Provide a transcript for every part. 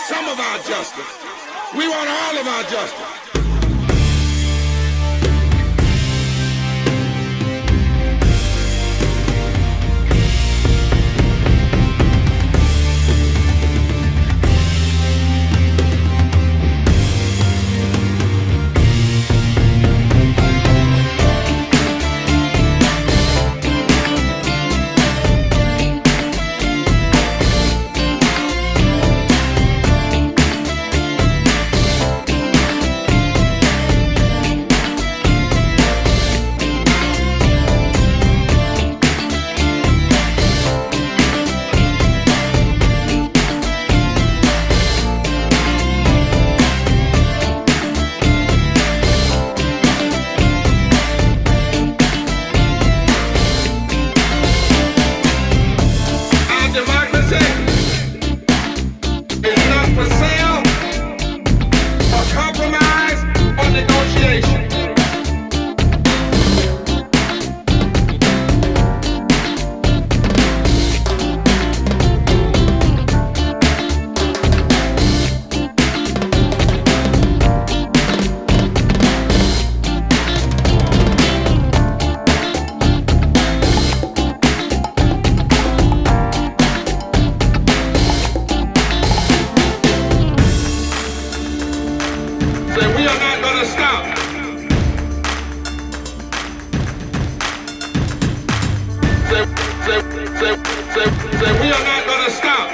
some of our justice. We want all of our justice. We are not going to stop.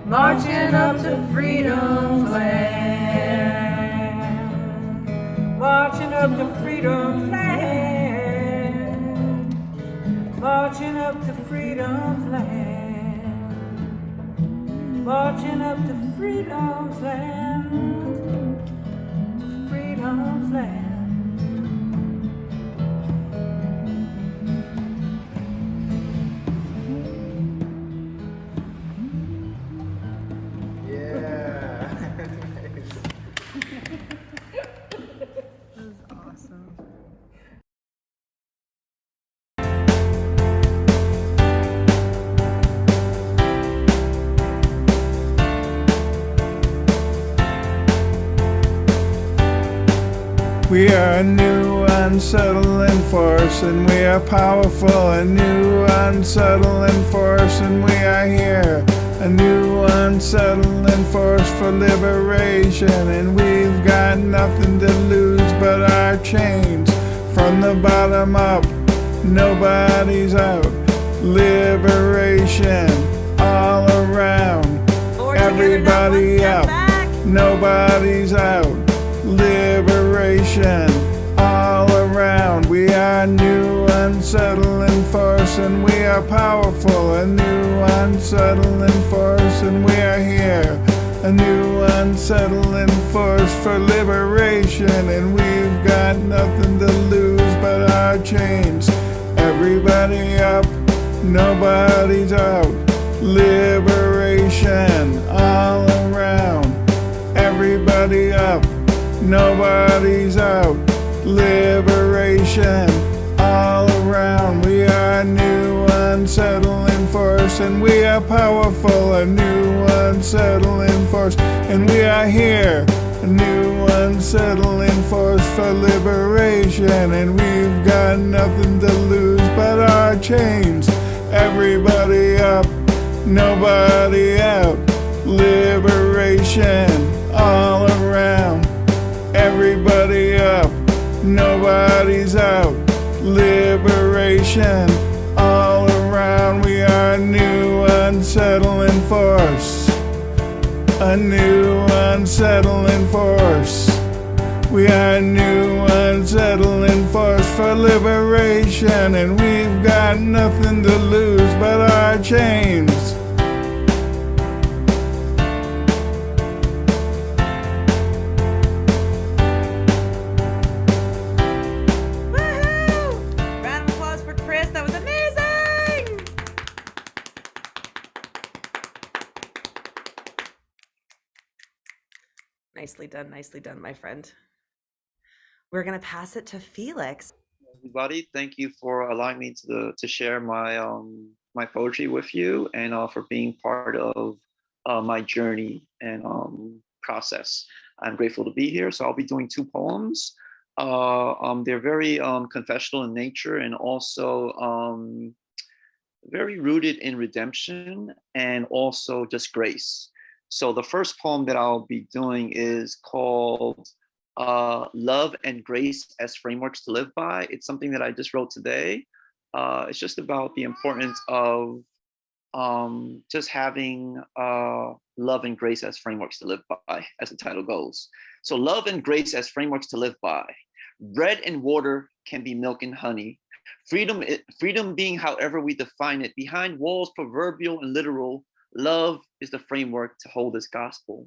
Marching up to freedom's land. Marching up to freedom's land. Marching up to freedom's land. Marching up to freedom's land. Freedom's land. We are a new unsettling force, and we are powerful. A new unsettling force, and we are here. A new unsettling force for liberation, and we've got nothing to lose but our chains. From the bottom up, nobody's out. Liberation all around. Everybody up, nobody's out. Liberation unsettling force, and we are powerful. A new unsettling force, and we are here. A new unsettling force for liberation, and we've got nothing to lose but our chains. Everybody up, nobody's out. Liberation all around. Everybody up, nobody's out. Liberation all around. We are a new unsettling force, and we are powerful. A new unsettling force, and we are here. A new unsettling force for liberation, and we've got nothing to lose but our chains. Everybody up, nobody out. Liberation all around. Everybody up, nobody's out. Liberation all around. We are a new unsettling force. A new unsettling force. We are a new unsettling force for liberation, and we've got nothing to lose but our chains. Woohoo! Round of applause for Chris. That was amazing! Nicely done, my friend. We're gonna pass it to Felix. Everybody, thank you for allowing me to share my my poetry with you, and for being part of my journey and process. I'm grateful to be here. So I'll be doing two poems. They're very confessional in nature, and also very rooted in redemption and also just grace. So the first poem that I'll be doing is called Love and Grace as Frameworks to Live By. It's something that I just wrote today. It's just about the importance of just having love and grace as frameworks to live by, as the title goes. So love and grace as frameworks to live by. Bread and water can be milk and honey. Freedom being however we define it. Behind walls, proverbial and literal, love is the framework to hold this gospel.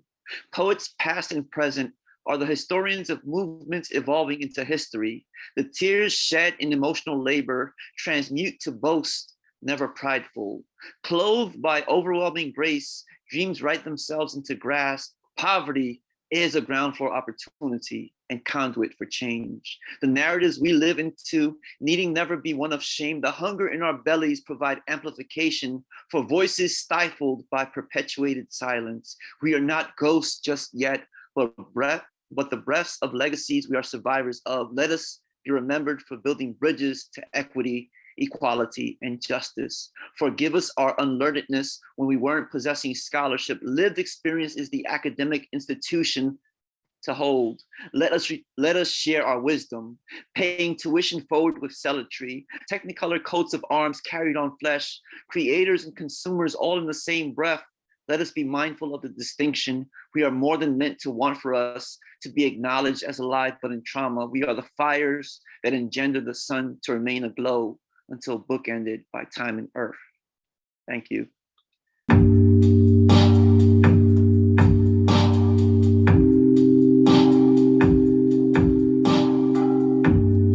Poets past and present are the historians of movements evolving into history. The tears shed in emotional labor transmute to boast, never prideful. Clothed by overwhelming grace, dreams write themselves into grasp. Poverty is a ground floor opportunity and conduit for change. The narratives we live into needing never be one of shame. The hunger in our bellies provide amplification for voices stifled by perpetuated silence. We are not ghosts just yet, but the breaths of legacies we are survivors of. Let us be remembered for building bridges to equity, equality, and justice. Forgive us our unlearnedness when we weren't possessing scholarship. Lived experience is the academic institution to hold. Let us share our wisdom, paying tuition forward with zealotry, technicolor coats of arms carried on flesh, creators and consumers all in the same breath. Let us be mindful of the distinction. We are more than meant to want for us to be acknowledged as alive, but in trauma. We are the fires that engender the sun to remain aglow until bookended by time and earth. Thank you.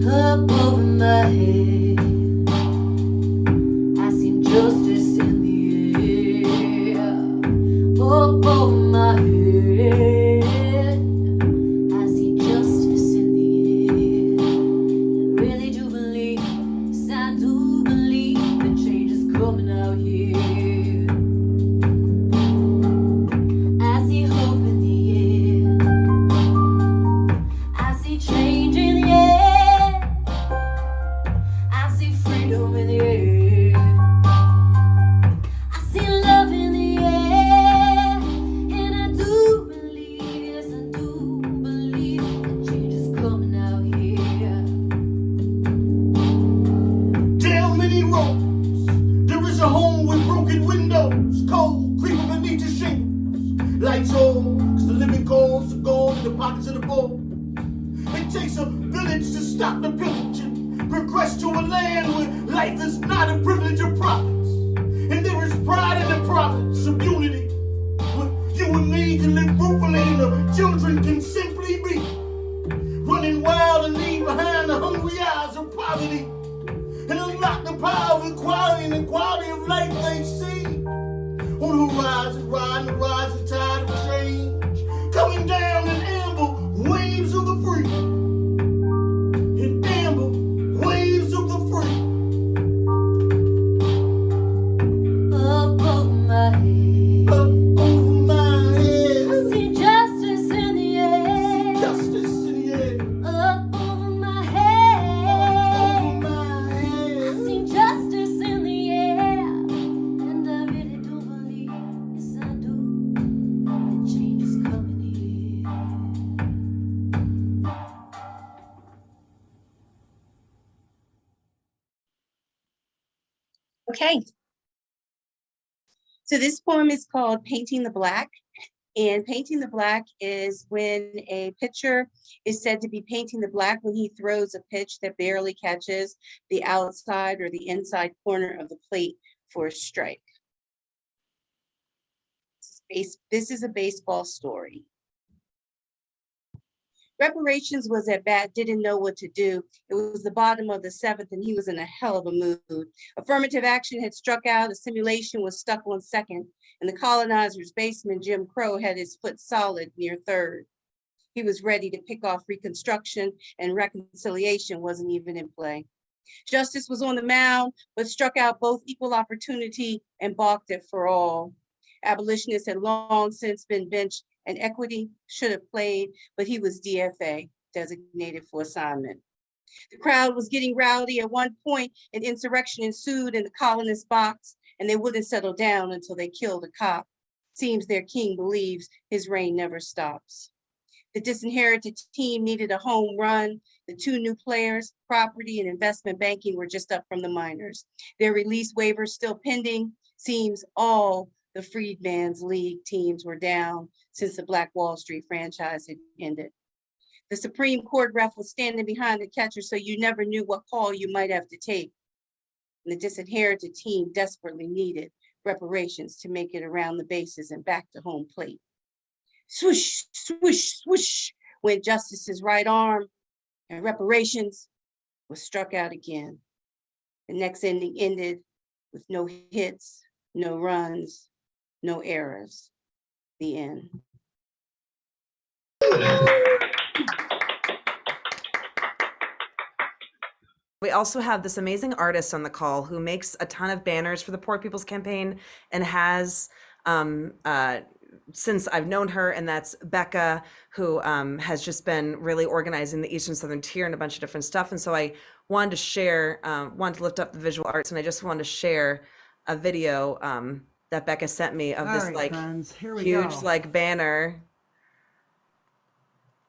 Up over my head, I see justice in the air. Up over my head, I see justice in the air. I really do believe, yes, I do believe that change is coming out here. I see hope in the air. I see change in the air. I see freedom in the air. I see love in the air. And I do believe, yes, I do believe that change is coming out here. Down many roads, there is a home with broken windows, cold creeping beneath the shingles. Lights on, cause the living coals are gone in the pockets of the bowl. It takes a village to stop the pillaging. progress to a land where life is not a privilege of prophets. And there is pride in the province of unity, where you and me can live fruitfully and the children can simply be running wild and leave behind the hungry eyes of poverty and unlock the power of equality and the quality of life they see on the horizon, riding the rising tide of change, coming down in amber waves of the free, in amber waves of the free. Up over my head, Up over my head, I see justice in the air. justice in the air. Up over my head, Over my I head. see justice in the air. And I really do believe, yes I do, that change is coming here. Okay. So this poem is called Painting the Black. And painting the black is when a pitcher is said to be painting the black when he throws a pitch that barely catches the outside or the inside corner of the plate for a strike. This is a baseball story. Reparations was at bat, didn't know what to do. It was the bottom of the seventh and he was in a hell of a mood. Affirmative action had struck out, assimilation was stuck on second, and the colonizer's baseman, Jim Crow, had his foot solid near third. He was ready to pick off Reconstruction, and reconciliation wasn't even in play. Justice was on the mound, but struck out both equal opportunity and balked it for all. Abolitionists had long since been benched, and equity should have played, but he was DFA, designated for assignment. The crowd was getting rowdy. At one point, an insurrection ensued in the colonist box, and they wouldn't settle down until they killed a cop. Seems their king believes his reign never stops. The disinherited team needed a home run. The two new players, property and investment banking, were just up from the minors. Their release waivers still pending. Seems all the Freedman's League teams were down since the Black Wall Street franchise had ended. The Supreme Court ref was standing behind the catcher, so you never knew what call you might have to take. And the disinherited team desperately needed reparations to make it around the bases and back to home plate. Swoosh, swoosh, swoosh, went Justice's right arm, and reparations was struck out again. The next inning ended with no hits, no runs, no errors. The end. We also have this amazing artist on the call who makes a ton of banners for the Poor People's Campaign and has since I've known her, and that's Becca, who has just been really organizing the Eastern Southern Tier and a bunch of different stuff. And so I wanted to share, wanted to lift up the visual arts, and I just wanted to share a video that Becca sent me of this like huge like banner.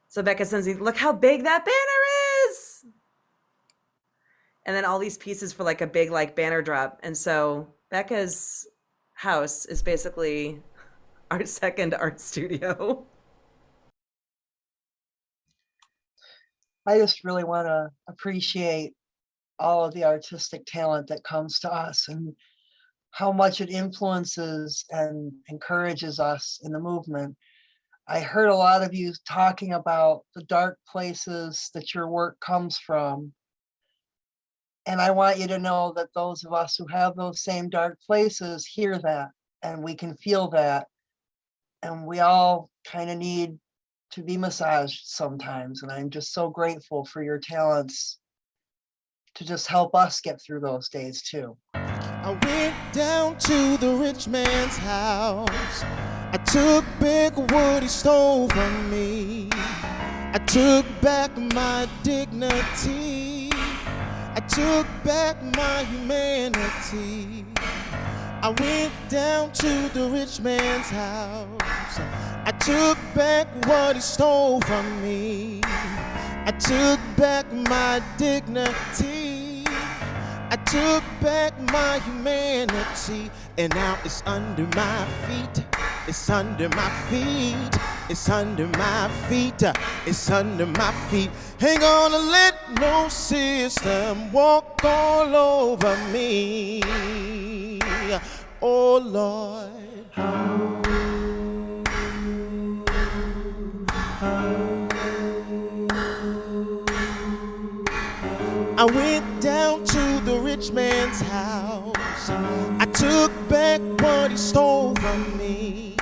So Becca sends me, look how big that banner is. And then all these pieces for like a big like banner drop. And so Becca's house is basically our second art studio. I just really want to appreciate all of the artistic talent that comes to us and how much it influences and encourages us in the movement. I heard a lot of you talking about the dark places that your work comes from. And I want you to know that those of us who have those same dark places hear that, and we can feel that. And we all kind of need to be massaged sometimes. And I'm just so grateful for your talents to just help us get through those days too. I went down to the rich man's house. I took back what he stole from me. I took back my dignity. I took back my humanity. I went down to the rich man's house. I took back what he stole from me. I took back my dignity. I took back my humanity. And now it's under my feet. It's under my feet. It's under my feet. It's under my feet. Ain't gonna let no system walk all over me. Oh Lord. I went down to the rich man's house. I took back what he stole from me.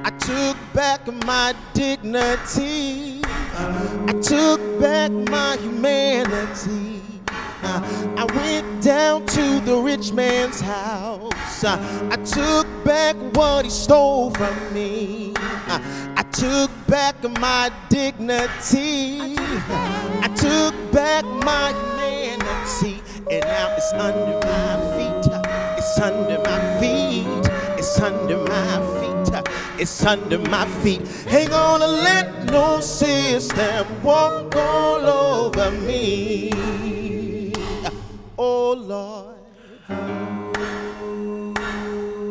I took back my dignity. I took back my humanity. I went down to the rich man's house. I took back what he stole from me. I took back my dignity. I took back my humanity. And now it's under my feet. It's under my feet. It's under my feet. It's under my feet. Ain't gonna let no system walk all over me. Oh Lord.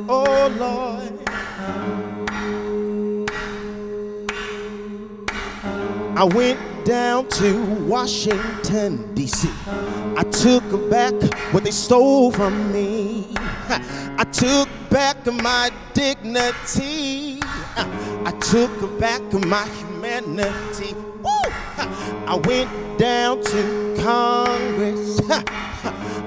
Oh Lord. I went down to Washington, D.C. I took back what they stole from me. I took back my dignity. I took back my humanity. Woo! I went down to Congress.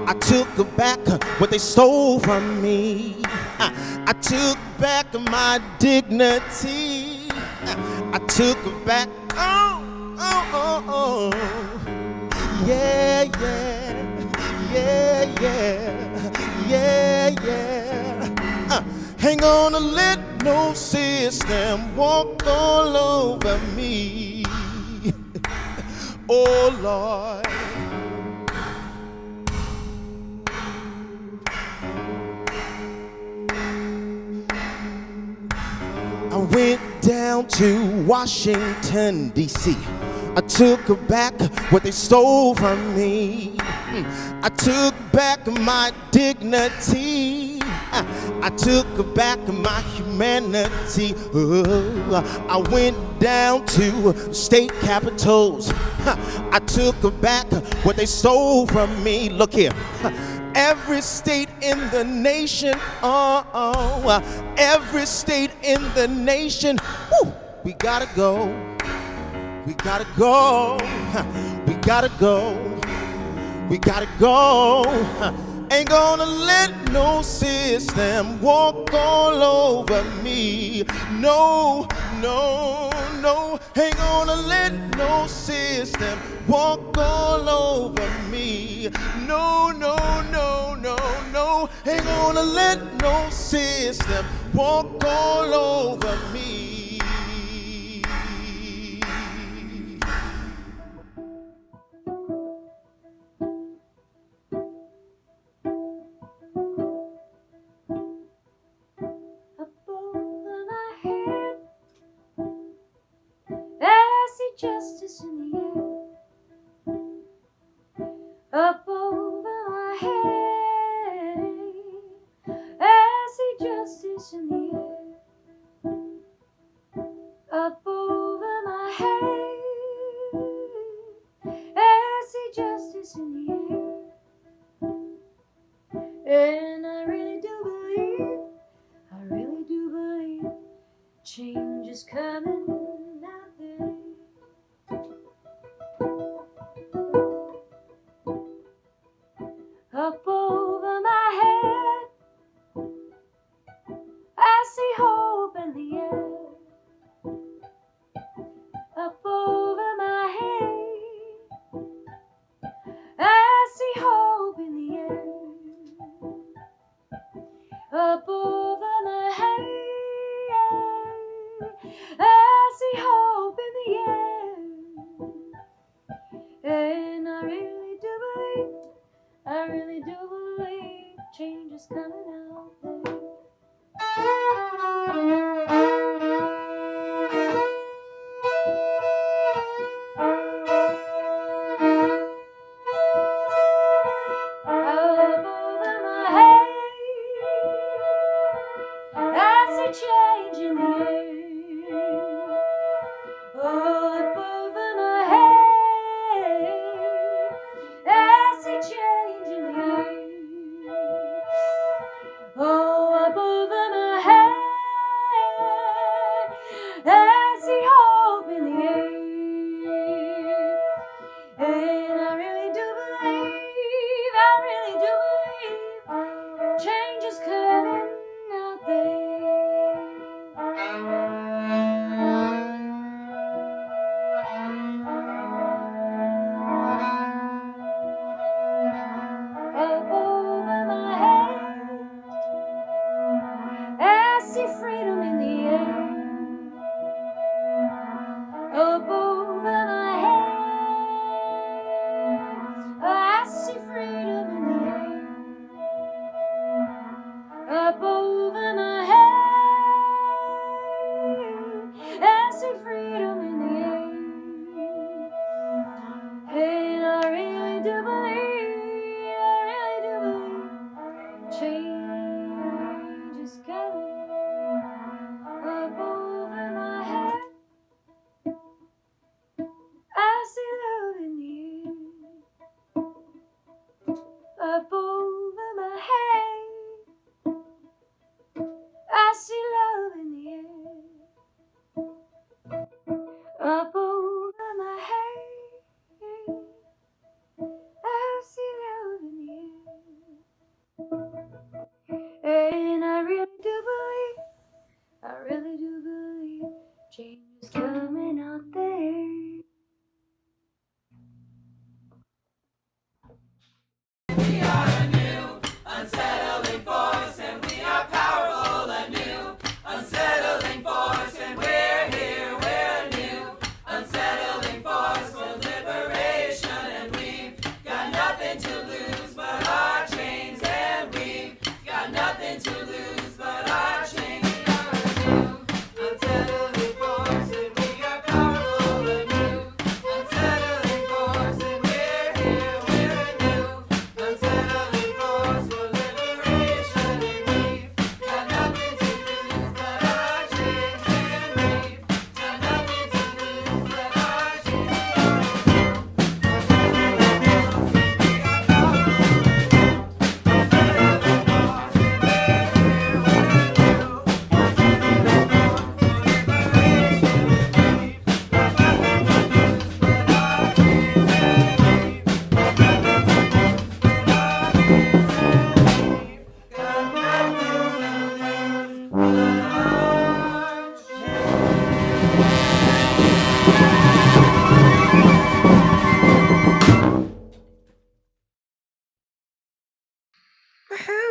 I took back what they stole from me. I took back my dignity. I took back, yeah, yeah, yeah, yeah, yeah. Ain't gonna let no system walk all over me. Oh Lord. I went down to Washington, D.C. I took back what they stole from me. I took back my dignity. I took back my humanity. I went down to state capitals. I took back what they stole from me. Look here. Every state in the nation, every state in the nation, woo, we gotta go, we gotta go, we gotta go, we gotta go. Ain't gonna let no system walk all over me. No, no, no. Ain't gonna let no system walk all over me. No, no, no, no, no. Ain't gonna let no system walk all over me. Justice in the air, up over my head. I see justice in the air, up over my head. I see justice in the air, and I really do believe change is coming out there. Up over my head, I see hope in the air. Up over my head, I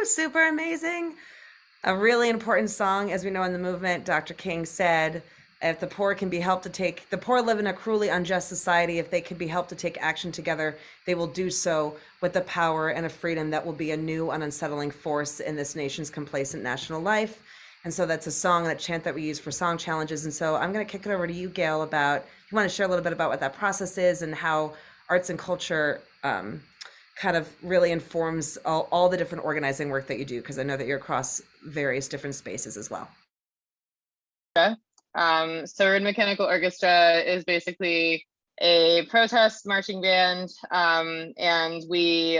super amazing. A really important song, as we know in the movement. Dr. King said, if the poor can be helped to take, the poor live in a cruelly unjust society. If they can be helped to take action together, they will do so with a power and a freedom that will be a new and unsettling force in this nation's complacent national life. And so that's a song, that chant that we use for song challenges. And so I'm going to kick it over to you, Gail, about, you want to share a little bit about what that process is and how arts and culture kind of really informs all the different organizing work that you do, because I know that you're across various different spaces as well. So Rude Mechanical Orchestra is basically a protest marching band, and we,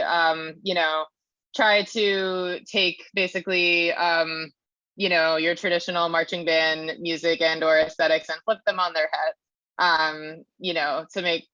try to take basically, your traditional marching band music and/or aesthetics and flip them on their head, to make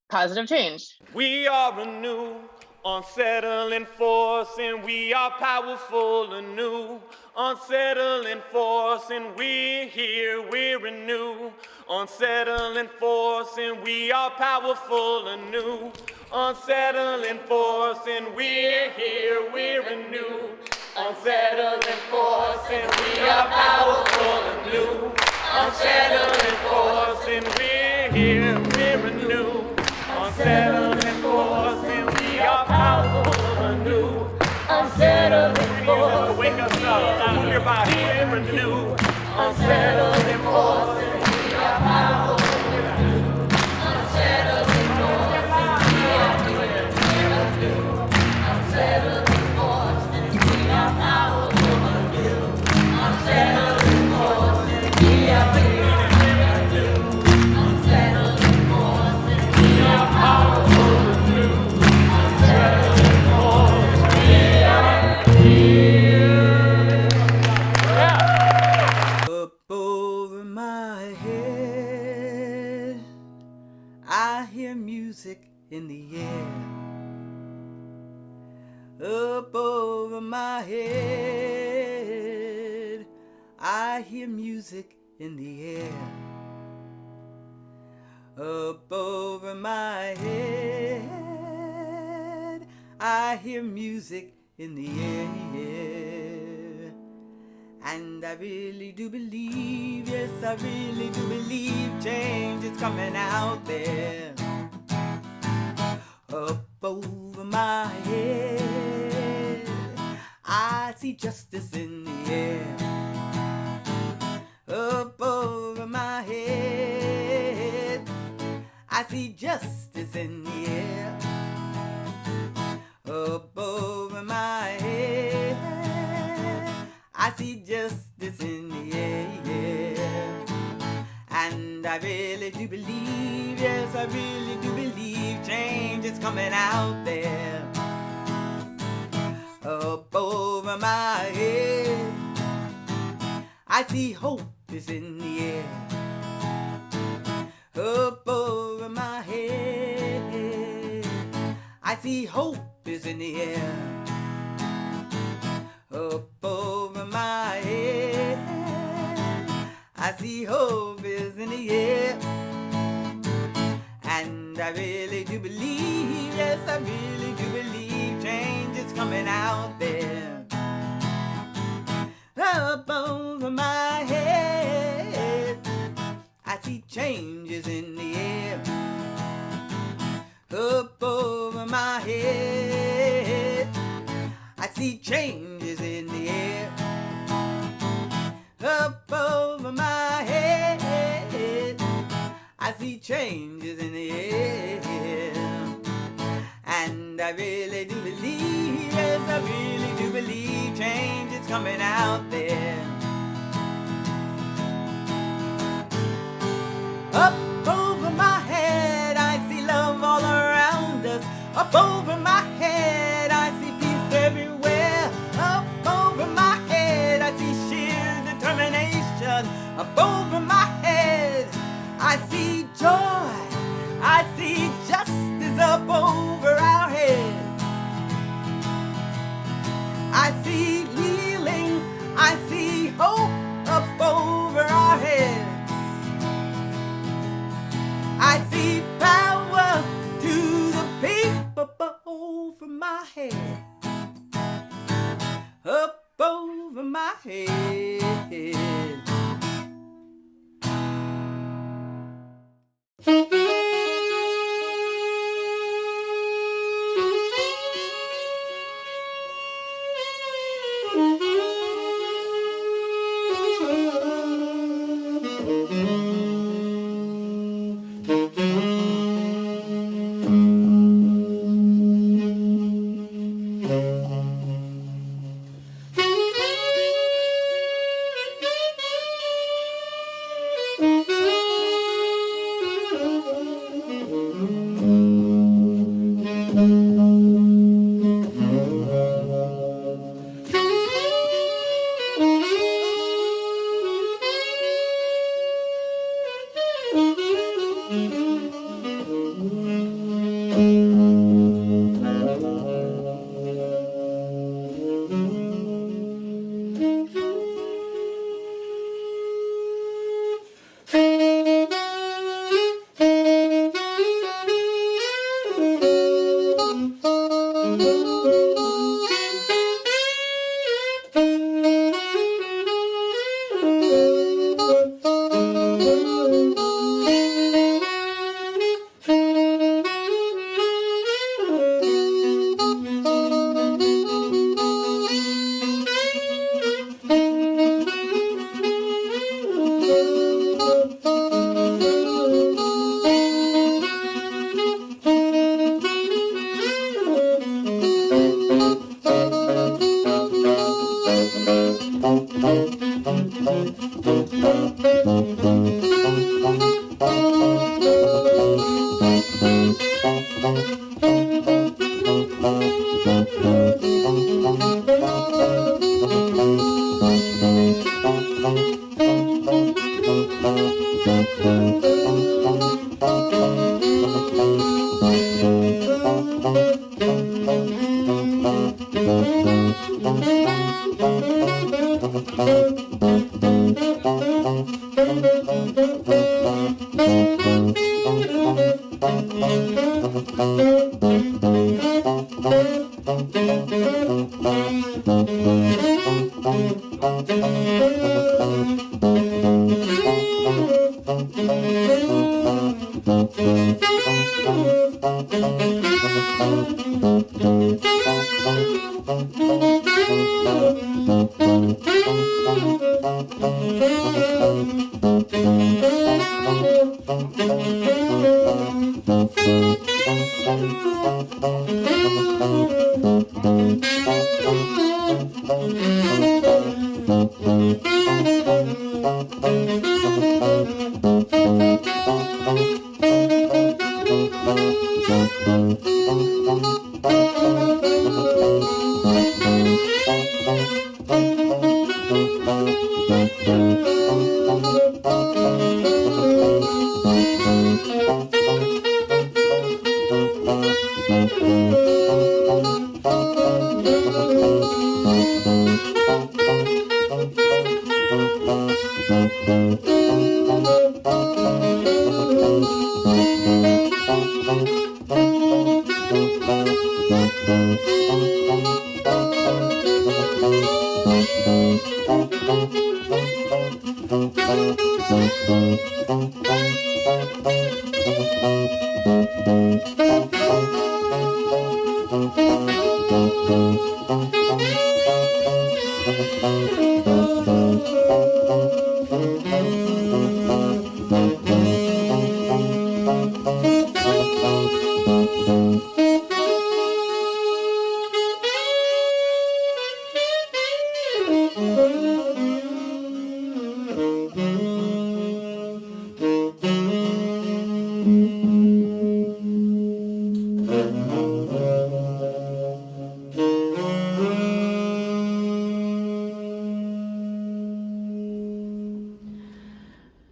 positive change. We are a new, unsettling force, and we are powerful and new. Unsettling force, and we're here, we're a new. Unsettling force, and we are powerful and new. Unsettling force, and we're here, we're a new. Unsettling force, and we are powerful and new. Unsettling force, and we're here, we're a new. Unsettling force, and we are powerful and new. Unsettling force, wake us up out of your body, we're a new. Unsettling force, and we are powerful and new. Unsettling force, and we are new. Unsettling force, and we are powerful and new. Unsettling force, and we are new. Unsettling force, and we are powerful and new. Unsettling force, we are here. Up over my head, I hear music in the air. Up over my head, I hear music in the air. Up over my head, I hear music in the air. And I really do believe, yes, I really do believe change is coming out there. Up over my head, I see justice in the air. Up over my head, I see justice in the air. Up over my head, I see justice in the air. And I really do believe, yes, I really do believe change is coming out there. Up over my head, I see hope is in the air. Up over my head, I see hope is in the air. Up over my head, I see hope is in the air. And I really do believe, yes, I really do believe change is coming out there. Up over my head, I see changes in the air. Up over my head, I see changes in the air. Up over my head, I see changes in the air. And I really do believe, yes, I really do believe change is coming out there. Up over my head, I see love all around us. Up over my head, I see peace everywhere. Up over my head, I see sheer determination. Up over my head, I see joy. I see justice up over our heads. I see healing. I see hope up over our heads. I see power to the people over my head. up over my head.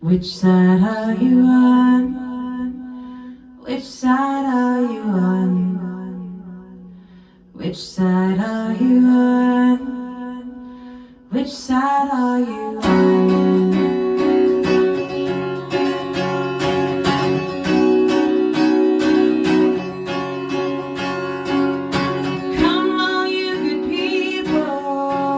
Which side are you on? Which side are you on? Which side are you on? Which side are you on? Come on, you good people.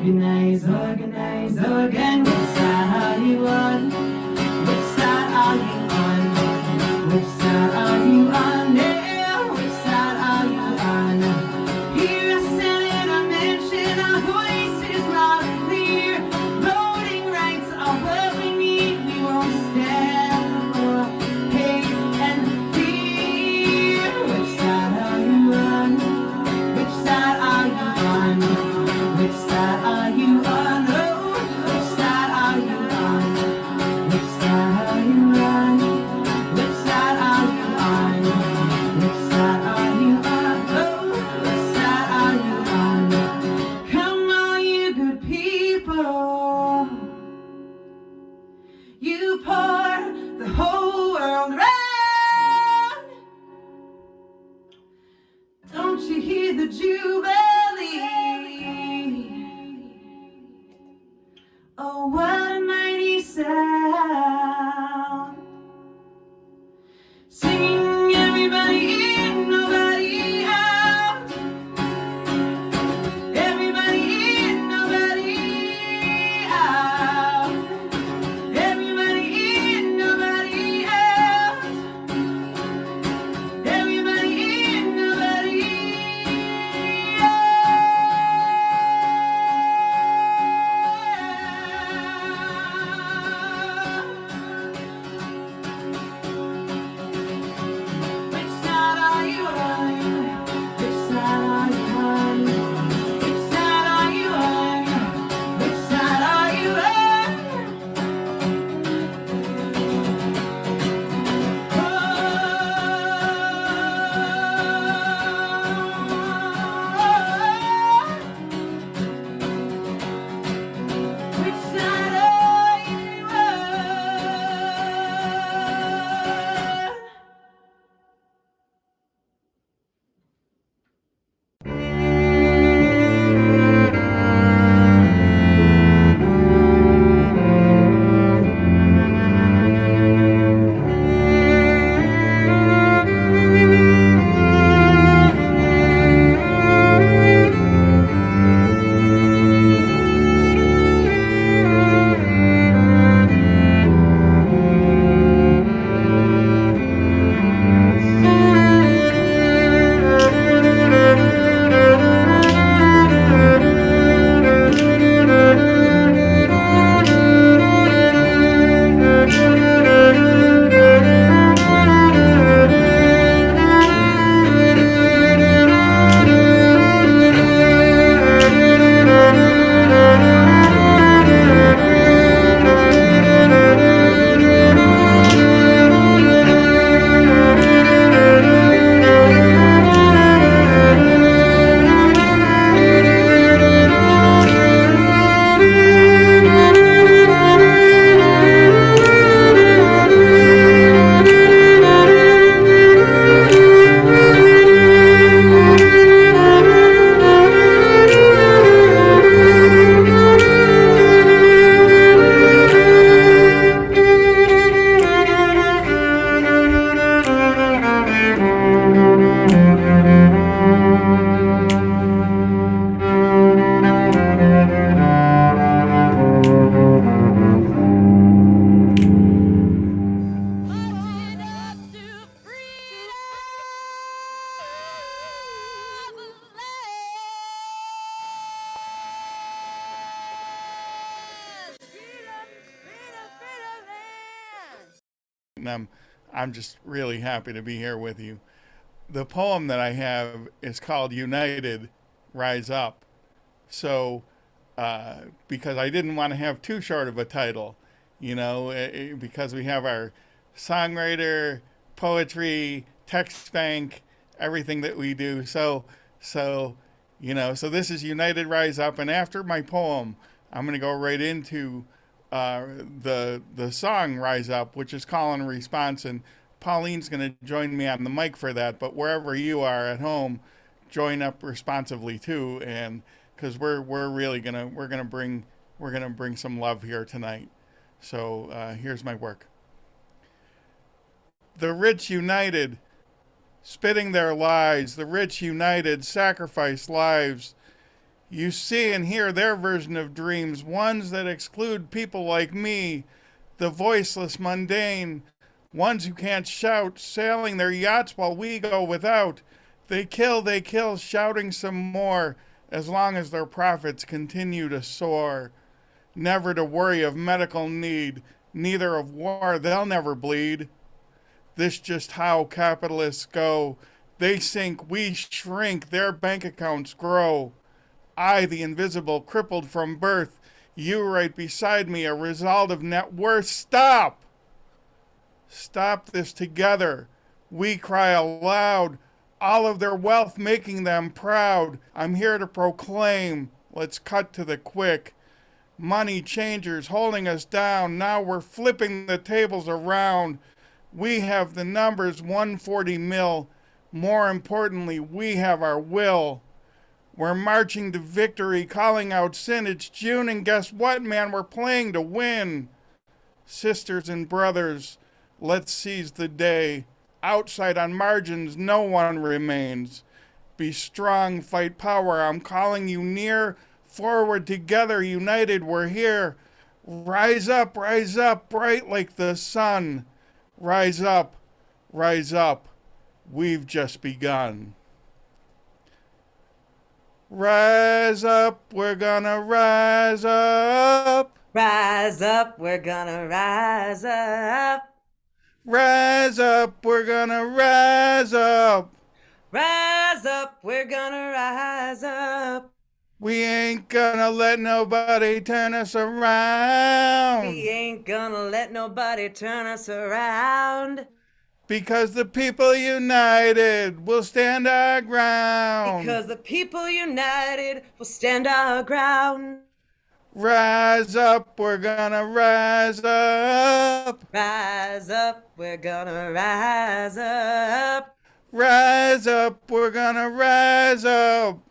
Organize, organize, organize. Which side are you on? Which side are you on? Which side are you on? Yeah, which side are you on? Here I sit in a mansion, our voices loud and clear. Voting rights are what we need. We won't stand for hate and fear. Which side are you on? Which side are you on? Which side are you on? Oh, which side are you on? Which side are you on? Which side are you on? Which side are you on? Oh, which side are you on? Come on, you good people. You pour the whole world round. Don't you hear the jubilee? Oh, what a mighty sound. Singing everybody in, nobody out. Everybody in, nobody out. Everybody in, nobody out. Everybody in, nobody Which side are you on? Which side are you on? Which side are you on? Which side are you Which side are you on? And I'm just really happy to be here with you. The poem that I have is called United, Rise Up. So, because I didn't want to have too short of a title, because we have our songwriter, poetry, text bank, everything that we do. So this is United, Rise Up. And after my poem, I'm going to go right into the song Rise Up, which is call and response, and Pauline's going to join me on the mic for that. But wherever you are at home, join up responsively too, and because we're gonna bring some love here tonight. So here's my work. The rich united, spitting their lies. The rich united, sacrifice lives. You see and hear their version of dreams, ones that exclude people like me, the voiceless mundane, ones who can't shout, sailing their yachts while we go without. They kill, shouting some more, as long as their profits continue to soar. Never to worry of medical need, neither of war, they'll never bleed. This just how capitalists go. They sink, we shrink, their bank accounts grow. I, the invisible, crippled from birth, you right beside me, a result of net worth. Stop! Stop this together. We cry aloud, all of their wealth making them proud. I'm here to proclaim, let's cut to the quick. Money changers holding us down, now we're flipping the tables around. We have the numbers, 140 mil. More importantly, we have our will. We're marching to victory, calling out sin. It's June, and guess what, man? We're playing to win. Sisters and brothers, let's seize the day. Outside on margins, no one remains. Be strong, fight power. I'm calling you near. Forward together, united, we're here. Rise up, bright like the sun. Rise up, we've just begun. Rise up, we're gonna rise up. Rise up, we're gonna rise up. Rise up, we're gonna rise up. Rise up, we're gonna rise up. We ain't gonna let nobody turn us around. We ain't gonna let nobody turn us around. Because the people united will stand our ground. Because the people united will stand our ground. Rise up, we're gonna rise up. Rise up, we're gonna rise up. Rise up, we're gonna rise up.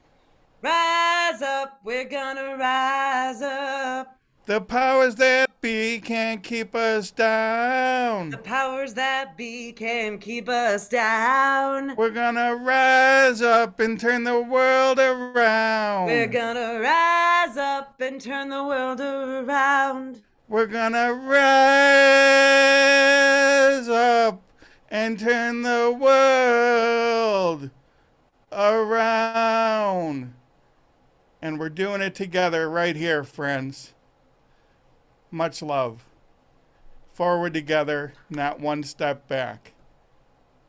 Rise up, we're gonna rise up. The powers that be can't keep us down. The powers that be can't keep us down. We're gonna rise up and turn the world around. We're gonna rise up and turn the world around. We're gonna rise up and turn the world around. And we're doing it together right here, friends. Much love. Forward together, not one step back.